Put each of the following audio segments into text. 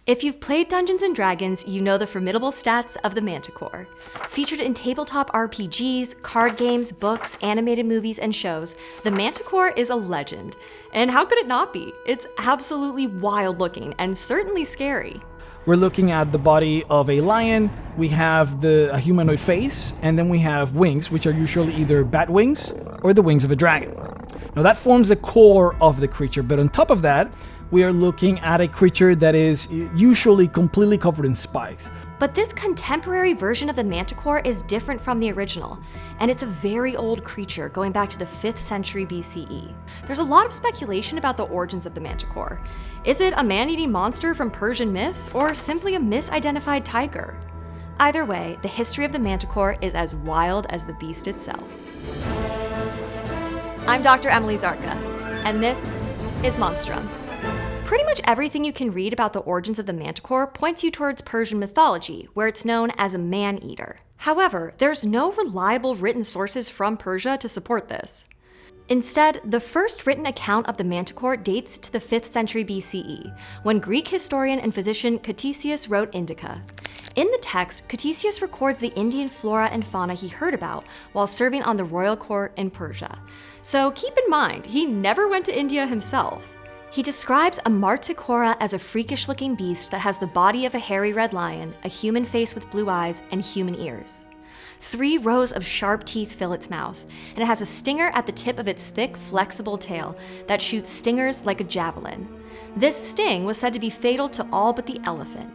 If you've played Dungeons & Dragons, you know the formidable stats of the Manticore. Featured in tabletop RPGs, card games, books, animated movies, and shows, the Manticore is a legend. And how could it not be? It's absolutely wild looking and certainly scary. We're looking at the body of a lion, we have a humanoid face, and then we have wings, which are usually either bat wings or the wings of a dragon. Now that forms the core of the creature, but on top of that, we are looking at a creature that is usually completely covered in spikes. But this contemporary version of the Manticore is different from the original, and it's a very old creature going back to the 5th century BCE. There's a lot of speculation about the origins of the Manticore. Is it a man-eating monster from Persian myth, or simply a misidentified tiger? Either way, the history of the Manticore is as wild as the beast itself. I'm Dr. Emily Zarka, and this is Monstrum. Pretty much everything you can read about the origins of the Manticore points you towards Persian mythology, where it's known as a man-eater. However, there's no reliable written sources from Persia to support this. Instead, the first written account of the Manticore dates to the 5th century BCE, when Greek historian and physician Ctesias wrote Indica. In the text, Ctesias records the Indian flora and fauna he heard about while serving on the royal court in Persia. So keep in mind, he never went to India himself. He describes a Manticore as a freakish-looking beast that has the body of a hairy red lion, a human face with blue eyes, and human ears. 3 rows of sharp teeth fill its mouth, and it has a stinger at the tip of its thick, flexible tail that shoots stingers like a javelin. This sting was said to be fatal to all but the elephant.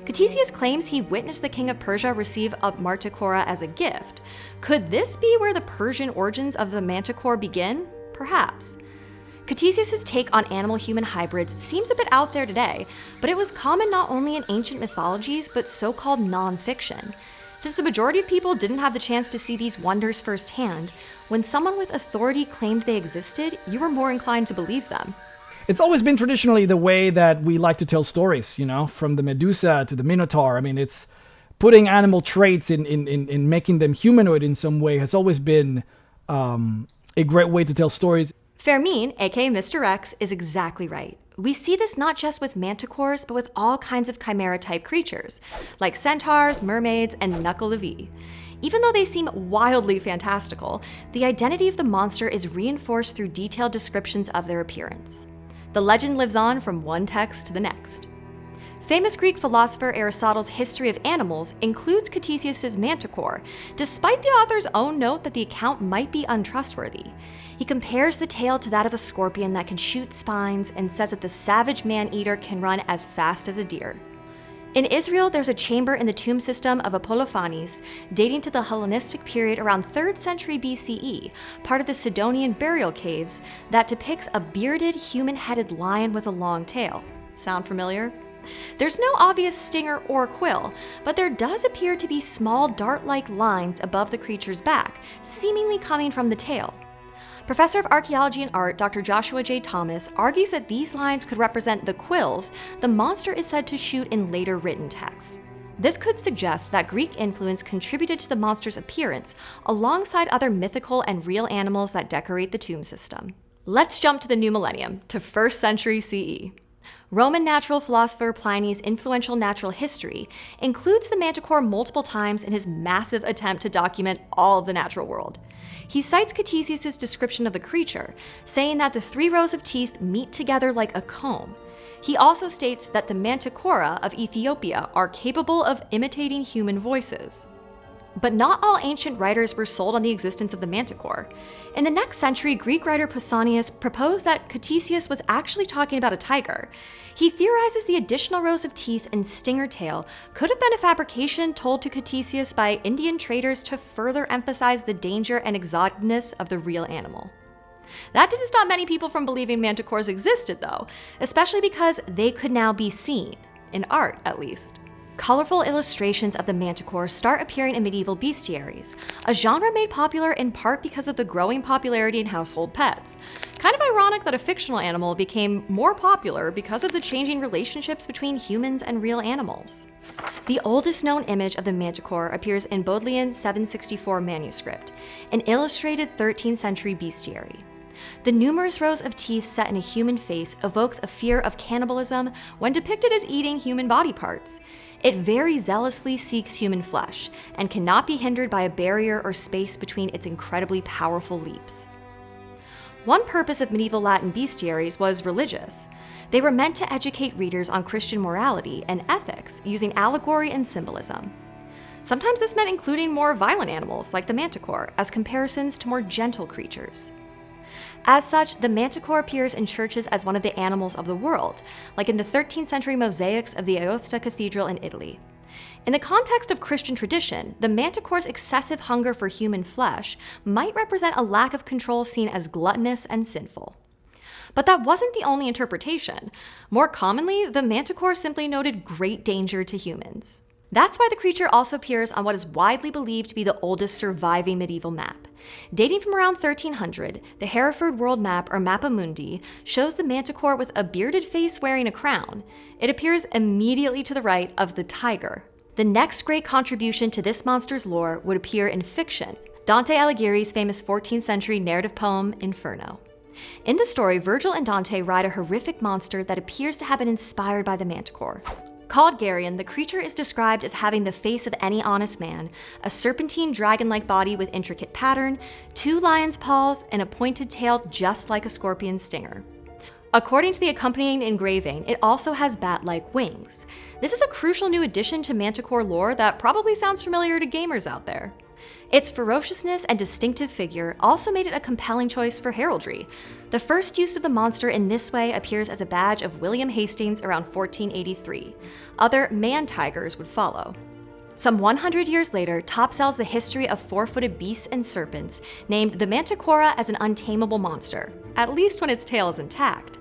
Ctesias claims he witnessed the king of Persia receive a Manticore as a gift. Could this be where the Persian origins of the Manticore begin? Perhaps. Ctesias' take on animal-human hybrids seems a bit out there today, but it was common not only in ancient mythologies, but so-called non-fiction. Since the majority of people didn't have the chance to see these wonders firsthand, when someone with authority claimed they existed, you were more inclined to believe them. It's always been traditionally the way that we like to tell stories, from the Medusa to the Minotaur. I mean, it's putting animal traits in making them humanoid in some way has always been a great way to tell stories. Fermin, aka Mr. Rhexx, is exactly right. We see this not just with manticores, but with all kinds of chimera-type creatures, like centaurs, mermaids, and Knuckle-the-V. Even though they seem wildly fantastical, the identity of the monster is reinforced through detailed descriptions of their appearance. The legend lives on from one text to the next. Famous Greek philosopher Aristotle's History of Animals includes Ctesias' Manticore, despite the author's own note that the account might be untrustworthy. He compares the tail to that of a scorpion that can shoot spines and says that the savage man-eater can run as fast as a deer. In Israel, there's a chamber in the tomb system of Apolophanes, dating to the Hellenistic period around 3rd century BCE, part of the Sidonian burial caves, that depicts a bearded, human-headed lion with a long tail. Sound familiar? There's no obvious stinger or quill, but there does appear to be small dart-like lines above the creature's back, seemingly coming from the tail. Professor of Archaeology and Art Dr. Joshua J. Thomas argues that these lines could represent the quills the monster is said to shoot in later written texts. This could suggest that Greek influence contributed to the monster's appearance alongside other mythical and real animals that decorate the tomb system. Let's jump to the new millennium, to 1st century CE. Roman natural philosopher Pliny's influential natural history includes the Manticore multiple times in his massive attempt to document all of the natural world. He cites Ctesias' description of the creature, saying that the 3 rows of teeth meet together like a comb. He also states that the Manticore of Ethiopia are capable of imitating human voices. But not all ancient writers were sold on the existence of the Manticore. In the next century, Greek writer Pausanias proposed that Ctesias was actually talking about a tiger. He theorizes the additional rows of teeth and stinger tail could have been a fabrication told to Ctesias by Indian traders to further emphasize the danger and exoticness of the real animal. That didn't stop many people from believing manticores existed, though, especially because they could now be seen, in art at least. Colorful illustrations of the Manticore start appearing in medieval bestiaries, a genre made popular in part because of the growing popularity in household pets. Kind of ironic that a fictional animal became more popular because of the changing relationships between humans and real animals. The oldest known image of the Manticore appears in Bodleian's 764 manuscript, an illustrated 13th century bestiary. The numerous rows of teeth set in a human face evokes a fear of cannibalism when depicted as eating human body parts. It very zealously seeks human flesh and cannot be hindered by a barrier or space between its incredibly powerful leaps. One purpose of medieval Latin bestiaries was religious. They were meant to educate readers on Christian morality and ethics using allegory and symbolism. Sometimes this meant including more violent animals like the Manticore as comparisons to more gentle creatures. As such, the Manticore appears in churches as one of the animals of the world, like in the 13th century mosaics of the Aosta Cathedral in Italy. In the context of Christian tradition, the Manticore's excessive hunger for human flesh might represent a lack of control seen as gluttonous and sinful. But that wasn't the only interpretation. More commonly, the Manticore simply noted great danger to humans. That's why the creature also appears on what is widely believed to be the oldest surviving medieval map. Dating from around 1300, the Hereford World Map, or Mappa Mundi, shows the Manticore with a bearded face wearing a crown. It appears immediately to the right of the tiger. The next great contribution to this monster's lore would appear in fiction, Dante Alighieri's famous 14th century narrative poem, Inferno. In the story, Virgil and Dante ride a horrific monster that appears to have been inspired by the Manticore. Called Geryon, the creature is described as having the face of any honest man, a serpentine dragon-like body with intricate pattern, 2 lion's paws, and a pointed tail just like a scorpion's stinger. According to the accompanying engraving, it also has bat-like wings. This is a crucial new addition to Manticore lore that probably sounds familiar to gamers out there. Its ferociousness and distinctive figure also made it a compelling choice for heraldry. The first use of the monster in this way appears as a badge of William Hastings around 1483. Other man-tigers would follow. Some 100 years later, topsells the history of 4-footed beasts and serpents, named the Manticora as an untamable monster, at least when its tail is intact.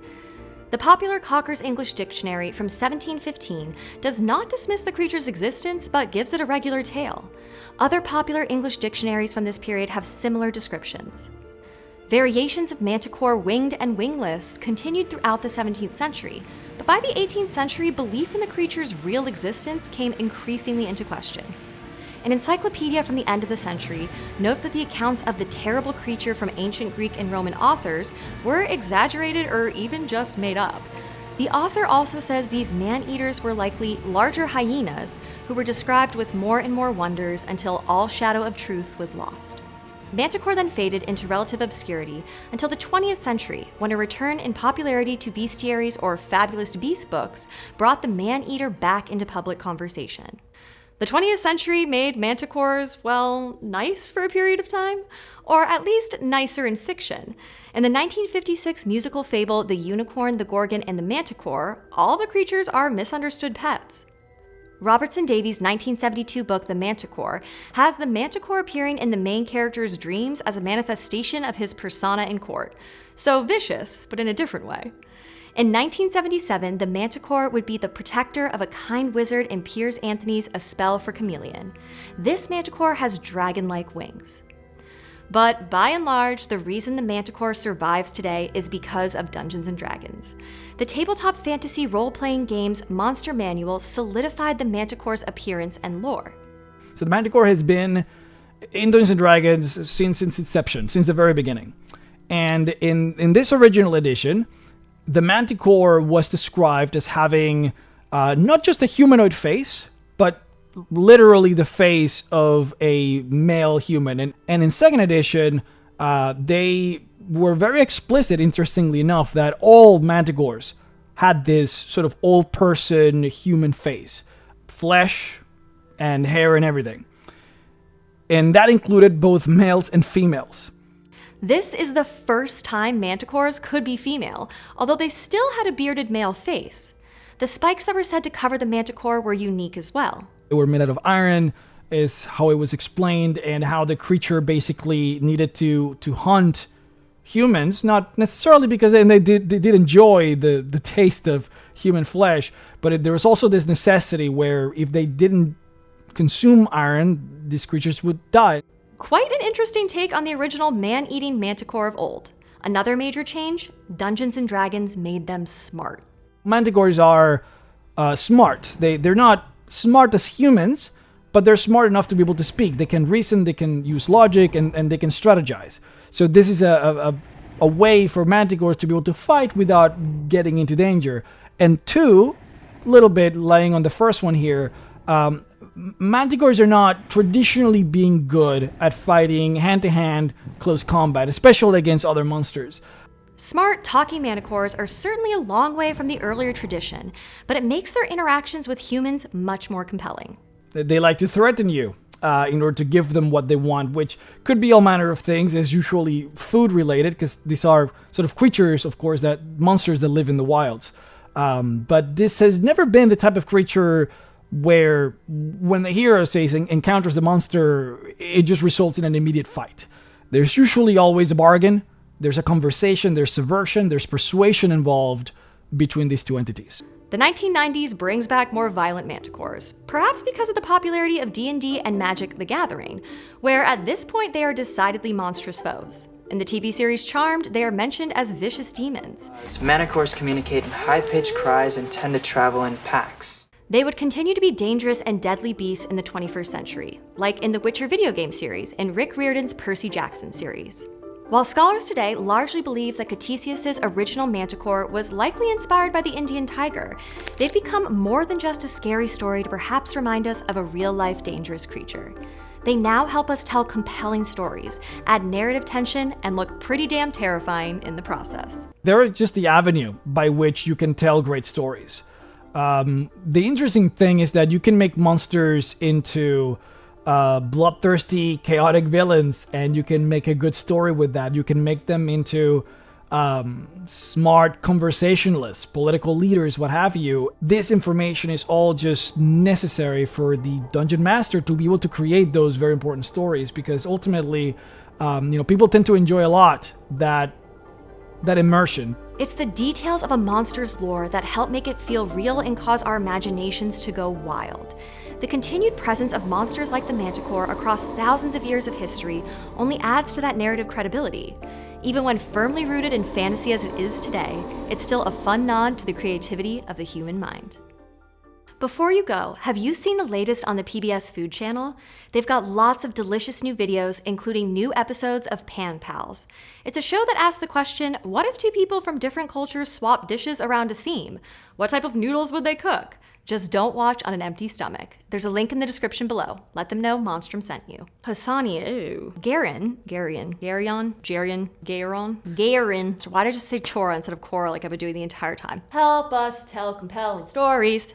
The popular Cocker's English Dictionary from 1715 does not dismiss the creature's existence, but gives it a regular tail. Other popular English dictionaries from this period have similar descriptions. Variations of Manticore winged and wingless continued throughout the 17th century, but by the 18th century, belief in the creature's real existence came increasingly into question. An encyclopedia from the end of the century notes that the accounts of the terrible creature from ancient Greek and Roman authors were exaggerated or even just made up. The author also says these man-eaters were likely larger hyenas who were described with more and more wonders until all shadow of truth was lost. Manticore then faded into relative obscurity until the 20th century, when a return in popularity to bestiaries or fabulous beast books brought the man-eater back into public conversation. The 20th century made manticores, well, nice for a period of time, or at least nicer in fiction. In the 1956 musical fable The Unicorn, the Gorgon, and the Manticore, all the creatures are misunderstood pets. Robertson Davies' 1972 book The Manticore has the Manticore appearing in the main character's dreams as a manifestation of his persona in court. So vicious, but in a different way. In 1977, the Manticore would be the protector of a kind wizard in Piers Anthony's A Spell for Chameleon. This Manticore has dragon-like wings. But by and large, the reason the Manticore survives today is because of Dungeons & Dragons. The tabletop fantasy role-playing game's Monster Manual solidified the Manticore's appearance and lore. So the Manticore has been in Dungeons & Dragons since its inception, since the very beginning. And in this original edition, the Manticore was described as having not just a humanoid face, but literally the face of a male human. And in second edition, they were very explicit, interestingly enough, that all Manticores had this sort of old-person human face. Flesh and hair and everything. And that included both males and females. This is the first time Manticores could be female, although they still had a bearded male face. The spikes that were said to cover the Manticore were unique as well. They were made out of iron, is how it was explained, and how the creature basically needed to hunt humans, not necessarily because they did enjoy the taste of human flesh, but there was also this necessity where if they didn't consume iron, these creatures would die. Quite an interesting take on the original man-eating Manticore of old. Another major change, Dungeons & Dragons made them smart. Manticores are smart. They're not smart as humans, but they're smart enough to be able to speak. They can reason, they can use logic, and they can strategize. So this is a a way for manticores to be able to fight without getting into danger. And two, a little bit laying on the first one here, manticores are not traditionally being good at fighting hand-to-hand close combat, especially against other monsters. Smart, talking manticores are certainly a long way from the earlier tradition, but it makes their interactions with humans much more compelling. They like to threaten you in order to give them what they want, which could be all manner of things, as usually food-related, because these are sort of creatures, of course, monsters that live in the wilds. But this has never been the type of creature where when the hero, say, encounters the monster, it just results in an immediate fight. There's usually always a bargain, there's a conversation, there's subversion, there's persuasion involved between these two entities. The 1990s brings back more violent manticores, perhaps because of the popularity of D&D and Magic: The Gathering, where at this point they are decidedly monstrous foes. In the TV series Charmed, they are mentioned as vicious demons. Manticores communicate in high-pitched cries and tend to travel in packs. They would continue to be dangerous and deadly beasts in the 21st century, like in the Witcher video game series and Rick Riordan's Percy Jackson series. While scholars today largely believe that Ctesias' original manticore was likely inspired by the Indian tiger, they've become more than just a scary story to perhaps remind us of a real-life dangerous creature. They now help us tell compelling stories, add narrative tension, and look pretty damn terrifying in the process. They're just the avenue by which you can tell great stories. The interesting thing is that you can make monsters into bloodthirsty, chaotic villains, and you can make a good story with that. You can make them into smart conversationalists, political leaders, what have you. This information is all just necessary for the dungeon master to be able to create those very important stories, because ultimately, people tend to enjoy a lot that immersion. It's the details of a monster's lore that help make it feel real and cause our imaginations to go wild. The continued presence of monsters like the Manticore across thousands of years of history only adds to that narrative credibility. Even when firmly rooted in fantasy as it is today, it's still a fun nod to the creativity of the human mind. Before you go, have you seen the latest on the PBS Food channel? They've got lots of delicious new videos, including new episodes of Pan Pals. It's a show that asks the question, what if two people from different cultures swap dishes around a theme? What type of noodles would they cook? Just don't watch on an empty stomach. There's a link in the description below. Let them know Monstrum sent you. Hassania, ew. Garion. So why did I just say Chora instead of Cora like I've been doing the entire time? Help us tell compelling stories.